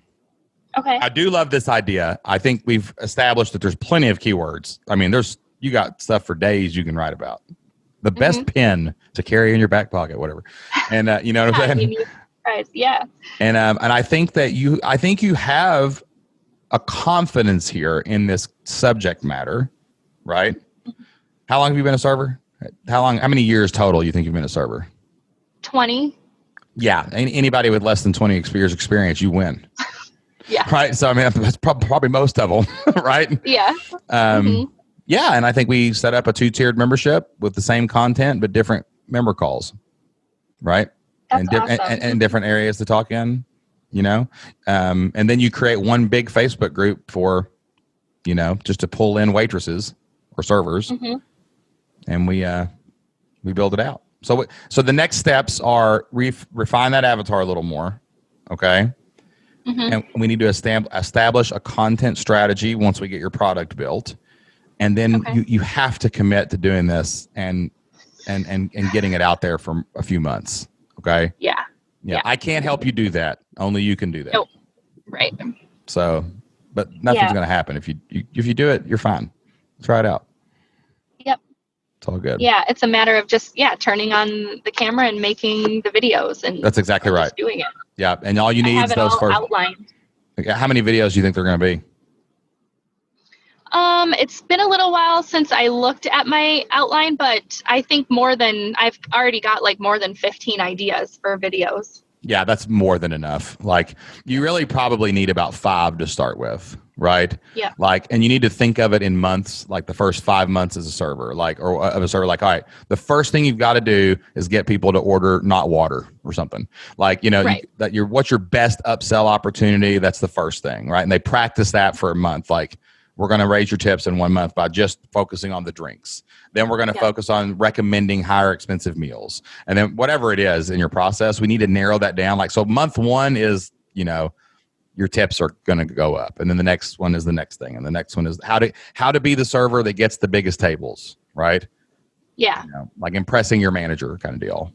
Okay. I do love this idea. I think we've established that there's plenty of keywords. I mean, you got stuff for days you can write about. The best pen to carry in your back pocket, whatever. And you know what I'm saying? Yeah. And I think that you have a confidence here in this subject matter, right? How long have you been a server? How many years total you think you've been a server? 20. Yeah, anybody with less than 20 years experience, you win. Yeah. Right? So, I mean, that's probably most of them, right? Yeah. Yeah, and I think we set up a 2-tiered membership with the same content, but different member calls, right? That's awesome. And different areas to talk in, you know? And then you create one big Facebook group for, you know, just to pull in waitresses or servers. And we build it out. So the next steps are refine that avatar a little more, okay? And we need to establish a content strategy once we get your product built, and then you have to commit to doing this and getting it out there for a few months, okay? Yeah. I can't help you do that. Only you can do that. Nope. Right. So, but nothing's going to happen if you do it. You're fine. Try it out. It's all good. Yeah, it's a matter of just turning on the camera and making the videos, and that's exactly right. Just doing it. Yeah, and all you need is those first. Outlined. How many videos do you think they're going to be? It's been a little while since I looked at my outline, but I think I've already got like more than 15 ideas for videos. Yeah, that's more than enough. Like, you really probably need about 5 to start with, right? Yeah. Like, and you need to think of it in months, like the first 5 months as a server, like, or of a server, like, all right, the first thing you've got to do is get people to order not water or something. Like, you know, what's your best upsell opportunity? That's the first thing, right? And they practice that for a month. Like, we're going to raise your tips in 1 month by just focusing on the drinks. Then we're going to focus on recommending higher expensive meals. And then whatever it is in your process, we need to narrow that down. Like, so month 1 is, you know, your tips are going to go up. And then the next one is the next thing. And the next one is how to be the server that gets the biggest tables, right? Yeah. You know, like impressing your manager kind of deal.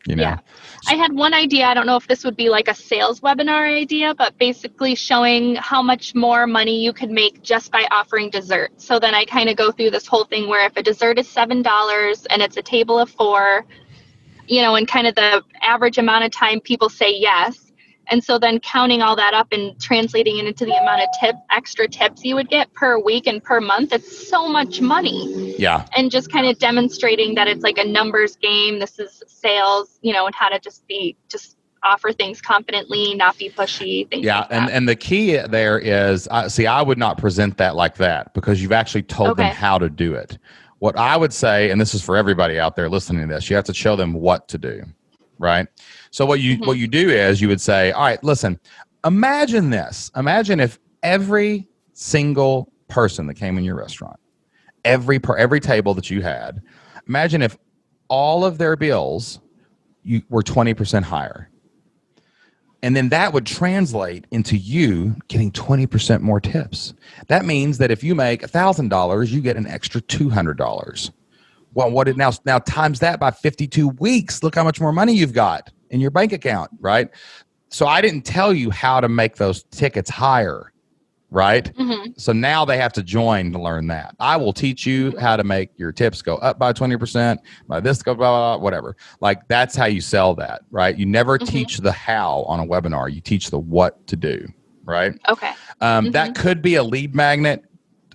You know? Yeah. I had one idea. I don't know if this would be like a sales webinar idea, but basically showing how much more money you could make just by offering dessert. So then I kind of go through this whole thing where if a dessert is $7 and it's a table of 4, you know, and kind of the average amount of time people say yes. And so then counting all that up and translating it into the amount of extra tips you would get per week and per month, it's so much money. Yeah. And just kind of demonstrating that it's like a numbers game. This is sales, you know, and how to just offer things confidently, not be pushy, things like that. And the key there is, I would not present that like that because you've actually told them how to do it. What I would say, and this is for everybody out there listening to this, you have to show them what to do, right? So what you do is you would say, all right, listen, imagine this. Imagine if every single person that came in your restaurant, every table that you had, imagine if all of their bills were 20% higher. And then that would translate into you getting 20% more tips. That means that if you make $1,000, you get an extra $200. Well, what it now times that by 52 weeks. Look how much more money you've got in your bank account, right? So I didn't tell you how to make those tickets higher, right? Mm-hmm. So now they have to join to learn that. I will teach you how to make your tips go up by 20%, by this go blah, blah, blah, whatever. Like that's how you sell that, right? You never teach the how on a webinar. You teach the what to do, right? Okay. That could be a lead magnet.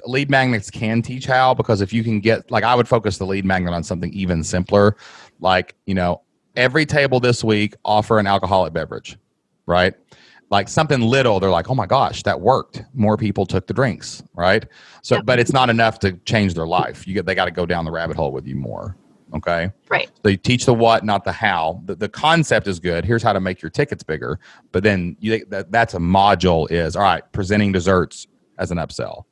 Lead magnets can teach how, because if you can get, like I would focus the lead magnet on something even simpler, like, every table this week offer an alcoholic beverage, right? Like something little, they're like, oh my gosh, that worked. More people took the drinks, right? So, Yep. But it's not enough to change their life. They got to go down the rabbit hole with you more. Okay. Right. So you teach the what, not the how. The concept is good. Here's how to make your tickets bigger. But then that's a module is, all right, presenting desserts as an upsell.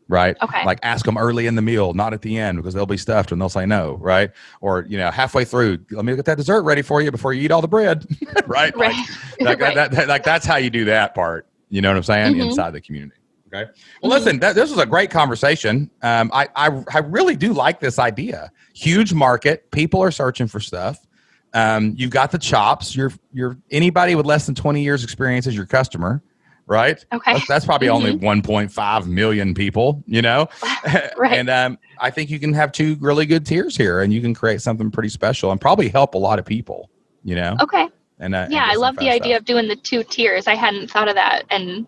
Right. Okay. Like ask them early in the meal, not at the end, because they'll be stuffed and they'll say no. Right. Or, halfway through, let me get that dessert ready for you before you eat all the bread. Right. Right. Like that's how you do that part. You know what I'm saying? Inside the community. Okay. Well, listen, this was a great conversation. I really do like this idea. Huge market. People are searching for stuff. You've got the chops. You're anybody with less than 20 years experience is your customer. Right. Okay. That's probably only 1.5 million people, Right. And I think you can have two really good tiers here, and you can create something pretty special and probably help a lot of people, Okay. And I love the idea of doing the 2 tiers. I hadn't thought of that. And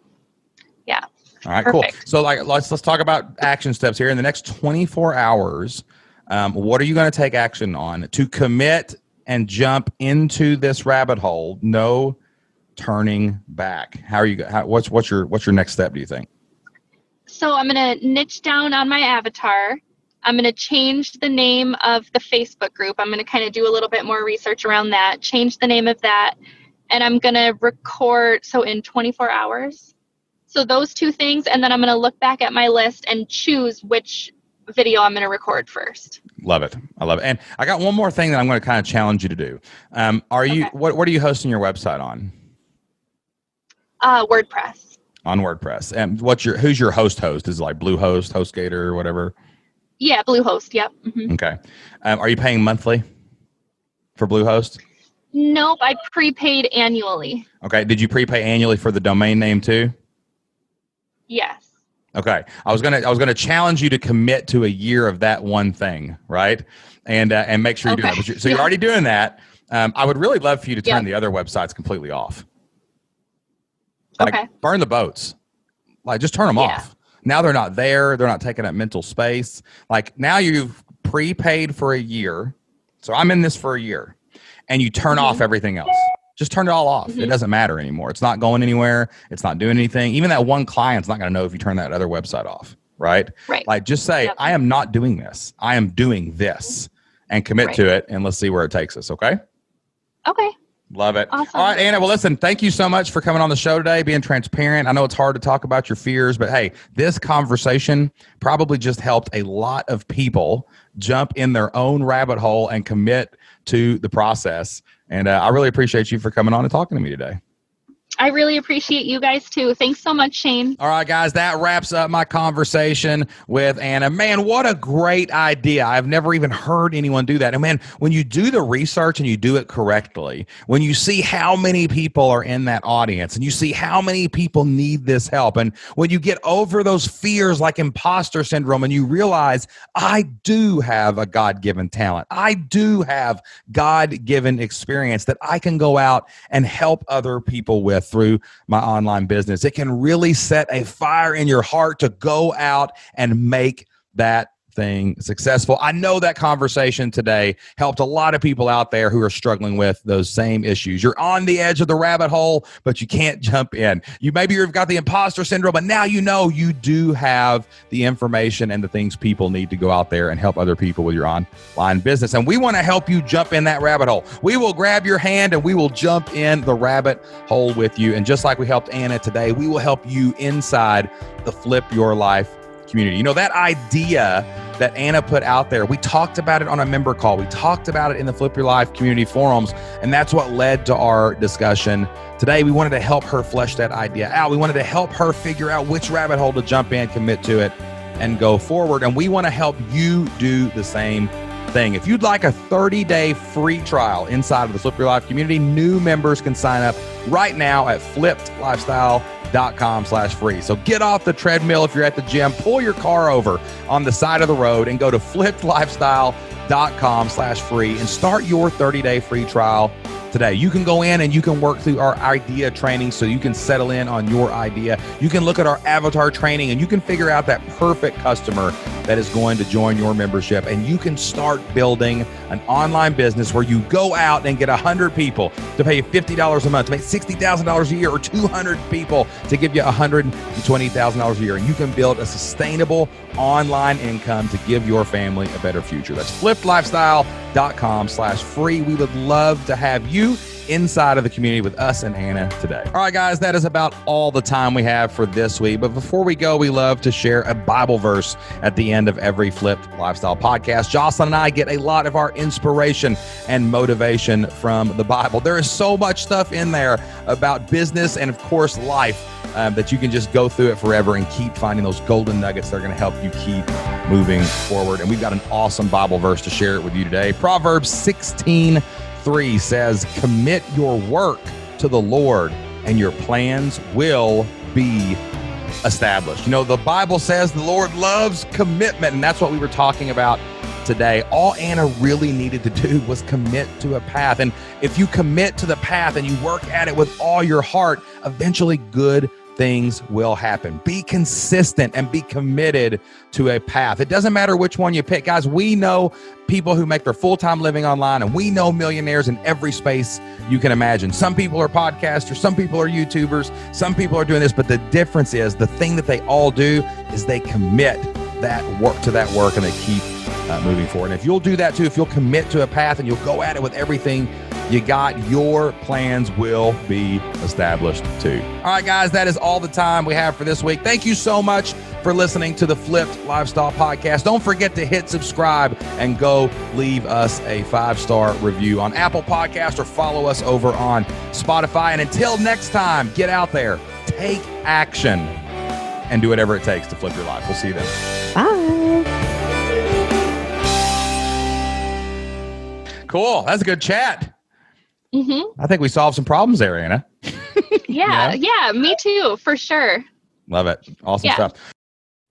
yeah. All right, Perfect. cool. So let's talk about action steps here. In the next 24 hours, what are you going to take action on to commit and jump into this rabbit hole? No turning back. How are you? What's your next step, do you think? So I'm going to niche down on my avatar. I'm going to change the name of the Facebook group. I'm going to kind of do a little bit more research around that, change the name of that, and I'm going to record. So in 24 hours. So those 2 things, and then I'm going to look back at my list and choose which video I'm going to record first. Love it. I love it. And I got one more thing that I'm going to kind of challenge you to do. What are you hosting your website on? WordPress. On WordPress. And who's your host? Is it like Bluehost, HostGator, or whatever? Yeah, Bluehost. Yep. Mm-hmm. Okay. Are you paying monthly for Bluehost? Nope, I prepaid annually. Okay. Did you prepay annually for the domain name too? Yes. Okay. I was gonna challenge you to commit to a year of that one thing, right? And make sure you do that. So you're already doing that. I would really love for you to turn the other websites completely off. Like burn the boats. Like just turn them off. Now they're not there. They're not taking up mental space. Like now you've prepaid for a year. So I'm in this for a year, and you turn off everything else. Just turn it all off. It doesn't matter anymore. It's not going anywhere. It's not doing anything. Even that one client's not going to know if you turn that other website off. Right. Right. Like just say, I am not doing this. I am doing this, and commit to it, and let's see where it takes us. Okay. Okay. Love it. Awesome. All right, Anna. Well, listen, thank you so much for coming on the show today, being transparent. I know it's hard to talk about your fears, but hey, this conversation probably just helped a lot of people jump in their own rabbit hole and commit to the process. And I really appreciate you for coming on and talking to me today. I really appreciate you guys too. Thanks so much, Shane. All right, guys, that wraps up my conversation with Anna. Man, what a great idea. I've never even heard anyone do that. And man, when you do the research and you do it correctly, when you see how many people are in that audience and you see how many people need this help, and when you get over those fears like imposter syndrome and you realize I do have a God-given talent, I do have God-given experience that I can go out and help other people with through my online business, it can really set a fire in your heart to go out and make that thing successful. I know that conversation today helped a lot of people out there who are struggling with those same issues. You're on the edge of the rabbit hole, but you can't jump in. Maybe you've got the imposter syndrome, but now you know you do have the information and the things people need to go out there and help other people with your online business. And we want to help you jump in that rabbit hole. We will grab your hand and we will jump in the rabbit hole with you. And just like we helped Anna today, we will help you inside the Flip Your Life community. You know, that idea that Anna put out there. We talked about it on a member call. We talked about it in the Flip Your Life community forums, and that's what led to our discussion. Today, we wanted to help her flesh that idea out. We wanted to help her figure out which rabbit hole to jump in, commit to it, and go forward. And we want to help you do the same thing. If you'd like a 30-day free trial inside of the Flip Your Life community, new members can sign up right now at flippedlifestyle.com/free. So get off the treadmill if you're at the gym, pull your car over on the side of the road and go to flippedlifestyle.com/free and start your 30-day free trial today. You can go in and you can work through our idea training so you can settle in on your idea. You can look at our avatar training and you can figure out that perfect customer that is going to join your membership, and you can start building an online business where you go out and get 100 people to pay you $50 a month, to make $60,000 a year, or 200 people to give you $120,000 a year. And you can build a sustainable online income to give your family a better future. That's flippedlifestyle.com/free. We would love to have you inside of the community with us and Anna today. All right, guys, that is about all the time we have for this week. But before we go, we love to share a Bible verse at the end of every Flipped Lifestyle podcast. Jocelyn and I get a lot of our inspiration and motivation from the Bible. There is so much stuff in there about business and, of course, life that you can just go through it forever and keep finding those golden nuggets that are going to help you keep moving forward. And we've got an awesome Bible verse to share it with you today. Proverbs 16:3 says, "Commit your work to the Lord, and your plans will be established." You know, the Bible says the Lord loves commitment, and that's what we were talking about today. All Anna really needed to do was commit to a path. And if you commit to the path and you work at it with all your heart, eventually good things will happen. Be consistent and be committed to a path. It doesn't matter which one you pick. Guys, we know people who make their full-time living online, and we know millionaires in every space you can imagine. Some people are podcasters, some people are YouTubers, some people are doing this, but the difference is the thing that they all do is they commit that work to that work, and they keep moving forward. And if you'll do that too, if you'll commit to a path and you'll go at it with everything you got, your plans will be established too. All right, guys, that is all the time we have for this week. Thank you so much for listening to the Flipped Lifestyle Podcast. Don't forget to hit subscribe and go leave us a 5-star review on Apple Podcasts or follow us over on Spotify. And until next time, get out there, take action, and do whatever it takes to flip your life. We'll see you then. Bye. Cool. That's a good chat. Mm-hmm. I think we solved some problems there, Anna. Yeah, me too, for sure. Love it. Awesome stuff.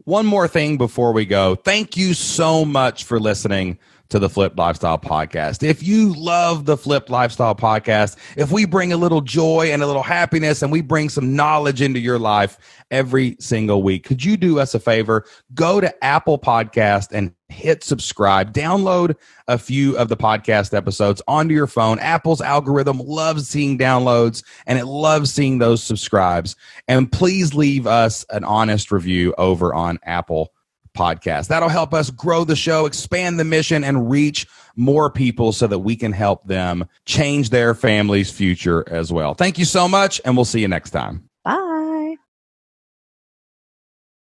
One more thing before we go. Thank you so much for listening to the Flipped Lifestyle Podcast. If you love the Flipped Lifestyle Podcast, if we bring a little joy and a little happiness and we bring some knowledge into your life every single week, could you do us a favor? Go to Apple Podcast and hit subscribe. Download a few of the podcast episodes onto your phone. Apple's algorithm loves seeing downloads, and it loves seeing those subscribes. And please leave us an honest review over on Apple Podcast. That'll help us grow the show, expand the mission, and reach more people so that we can help them change their family's future as well. Thank you so much, and we'll see you next time. Bye.